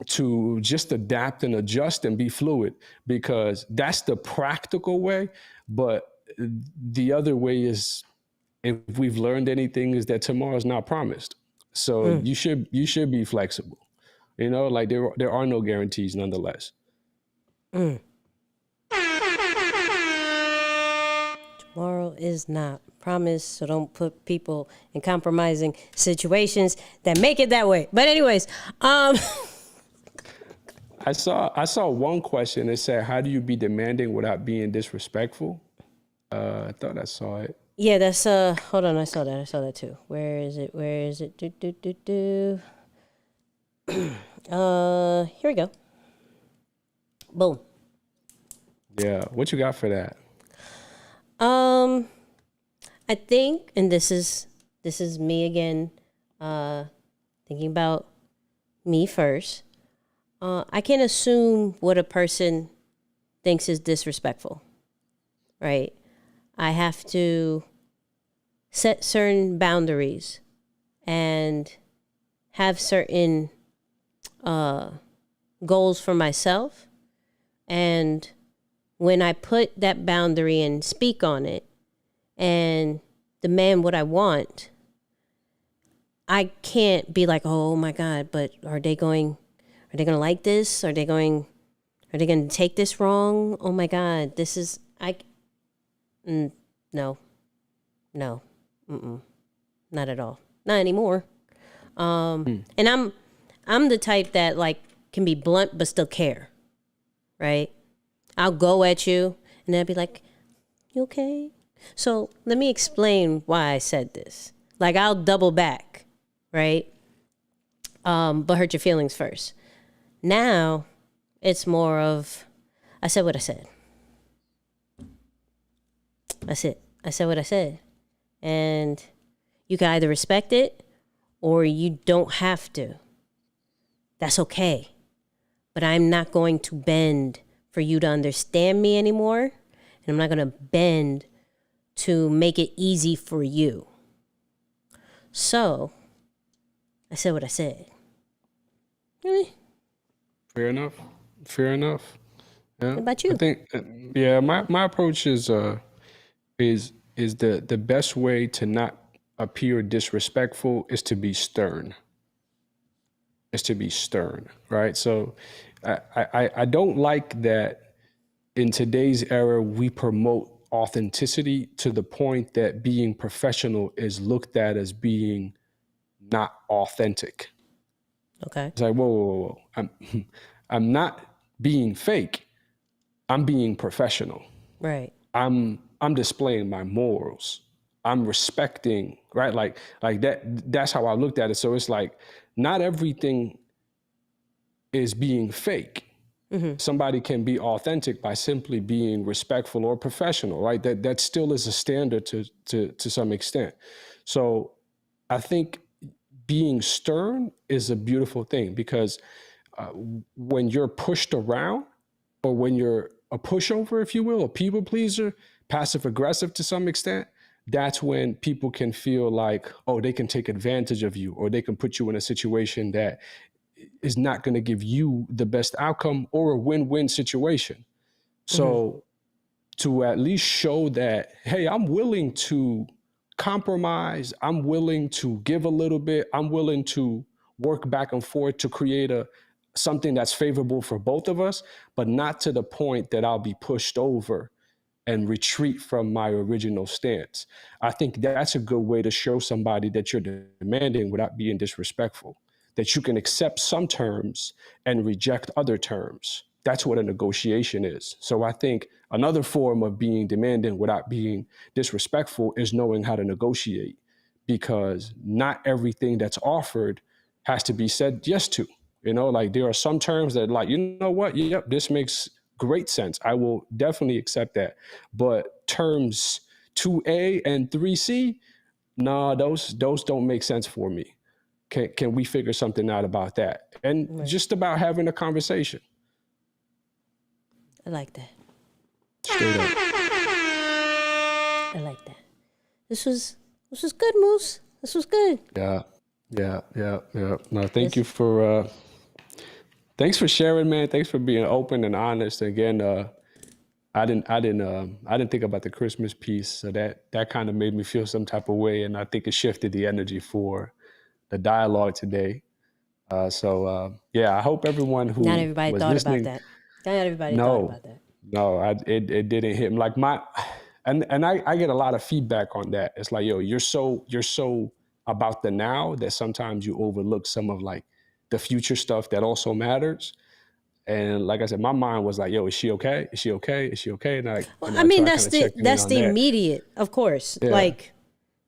To just adapt and adjust and be fluid, because that's the practical way. But the other way is, if we've learned anything, is that tomorrow's not promised. So you should be flexible. Like there are no guarantees nonetheless. Tomorrow is not promised, so don't put people in compromising situations that make it that way. But anyways, I saw one question that said, how do you be demanding without being disrespectful? I thought I saw it. yeah, that's hold on, I saw that too. Where is it? Here we go. Boom. Yeah, what you got for that? I think, and this is me again, thinking about me first. I can't assume what a person thinks is disrespectful, right? I have to set certain boundaries and have certain goals for myself. And when I put that boundary and speak on it and demand what I want, I can't be like, oh my God, but are they going to like this? Are they going to take this wrong? Oh my God, No, no, not at all. Not anymore. And I'm the type that like can be blunt but still care, right? I'll go at you and I'll be like, "You okay?" So let me explain why I said this. Like I'll double back, right? But hurt your feelings first. Now it's more of, I said what I said. That's it. I said what I said. And you can either respect it or you don't have to. That's okay. But I'm not going to bend for you to understand me anymore. And I'm not going to bend to make it easy for you. So, I said what I said. Really? Fair enough. Fair enough. Yeah. What about you? I think, my approach is the best way to not appear disrespectful is to be stern. Right? So I don't like that in today's era we promote authenticity to the point that being professional is looked at as being not authentic. Okay. It's like, whoa. I'm not being fake. I'm being professional. Right. I'm displaying my morals. I'm respecting, right? Like that's how I looked at it. So it's like not everything is being fake. Somebody can be authentic by simply being respectful or professional, right? That still is a standard to some extent. So I think being stern is a beautiful thing because when you're pushed around or when you're a pushover, if you will, a people pleaser, passive aggressive to some extent, that's when people can feel like, oh, they can take advantage of you or they can put you in a situation that is not going to give you the best outcome or a win-win situation. So to at least show that, hey, I'm willing to compromise, I'm willing to give a little bit, I'm willing to work back and forth to create something that's favorable for both of us, but not to the point that I'll be pushed over and retreat from my original stance. I think that's a good way to show somebody that you're demanding without being disrespectful, that you can accept some terms and reject other terms. That's what a negotiation is. So I think another form of being demanding without being disrespectful is knowing how to negotiate, because not everything that's offered has to be said yes to. You know, like there are some terms that like, you know what, yep, this makes great sense. I will definitely accept that. But terms 2A and 3C, nah, those don't make sense for me. Can we figure something out about that? And just about having a conversation. I like that. Straight up. I like that. This was good, Moose. This was good. Yeah. No, thanks for sharing, man. Thanks for being open and honest. Again, I didn't think about the Christmas piece, so that kind of made me feel some type of way, and I think it shifted the energy for the dialogue today. I hope everyone who Not everybody was thought listening, about that. Not everybody thought about that. it didn't hit me like I get a lot of feedback on that. It's like, yo, you're so about the now that sometimes you overlook some of like the future stuff that also matters. And like I said, my mind was like, yo, is she okay? Is she okay? Is she okay? And that's the immediate, of course. Yeah. Like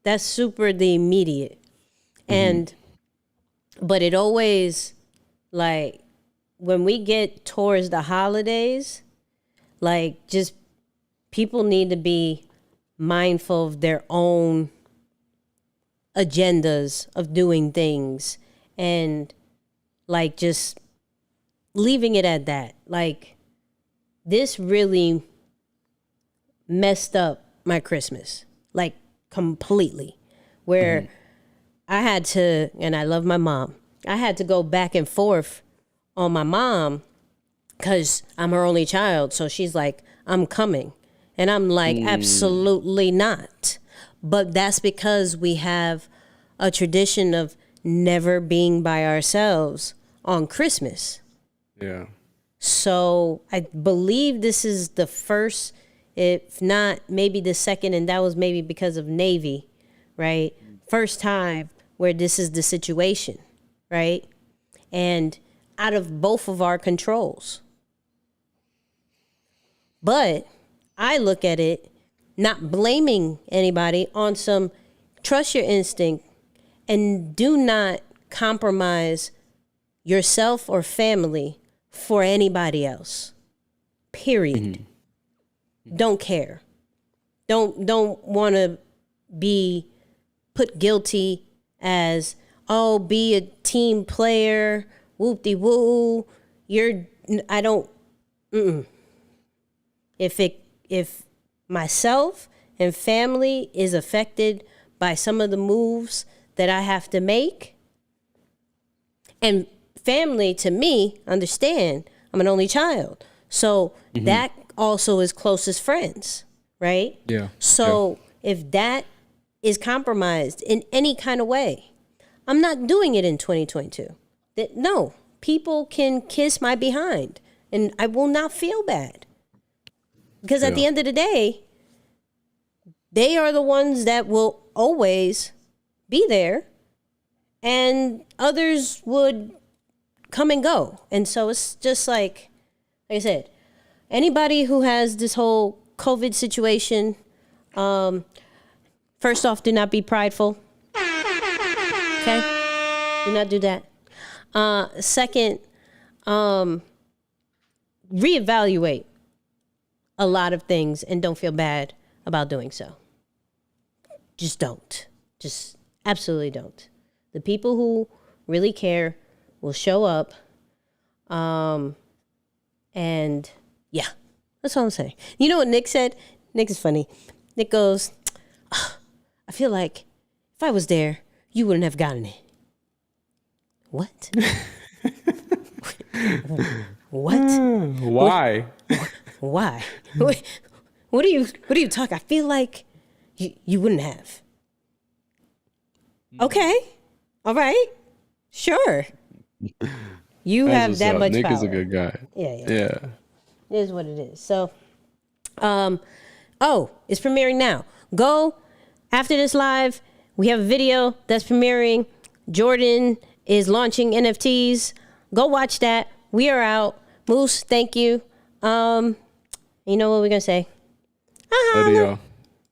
that's super the immediate. And but it always, like, when we get towards the holidays, like, just people need to be mindful of their own agendas of doing things and, like, just leaving it at that. Like, this really messed up my Christmas, like, completely, where I had to, and I love my mom, I had to go back and forth on my mom because I'm her only child. So she's like, I'm coming. And I'm like, absolutely not. But that's because we have a tradition of never being by ourselves on Christmas. Yeah. So I believe this is the first if not maybe the second, and that was maybe because of Navy, right? First time where this is the situation, right? And out of both of our controls. But I look at it, not blaming anybody, on some trust your instinct and do not compromise yourself or family for anybody else. Period. Don't care. Don't want to be put guilty as, oh, be a team player, whoop-de-woo. I don't, If myself and family is affected by some of the moves that I have to make, and family to me, understand, I'm an only child. So that also is closest friends, right? Yeah. So if that is compromised in any kind of way, I'm not doing it in 2022. No, people can kiss my behind and I will not feel bad. Because at the end of the day, they are the ones that will always be there and others would come and go. And so it's just like I said, anybody who has this whole COVID situation, first off, do not be prideful. Okay? Do not do that. Second, reevaluate a lot of things and don't feel bad about doing so. Just don't. Just absolutely don't. The people who really care will show up. And yeah, that's all I'm saying. You know what Nick said? Nick is funny. Nick goes, I feel like if I was there, you wouldn't have gotten it. What? What? Why? Why? What are you talking? I feel like you wouldn't have. Okay. All right. Sure. You have that much Nick power. is a good guy. Yeah. Yeah. It is what it is. So, it's premiering now. Go after this live. We have a video that's premiering. Jordan is launching NFTs. Go watch that. We are out. Moose, thank you. You know what we're gonna say? Love y'all.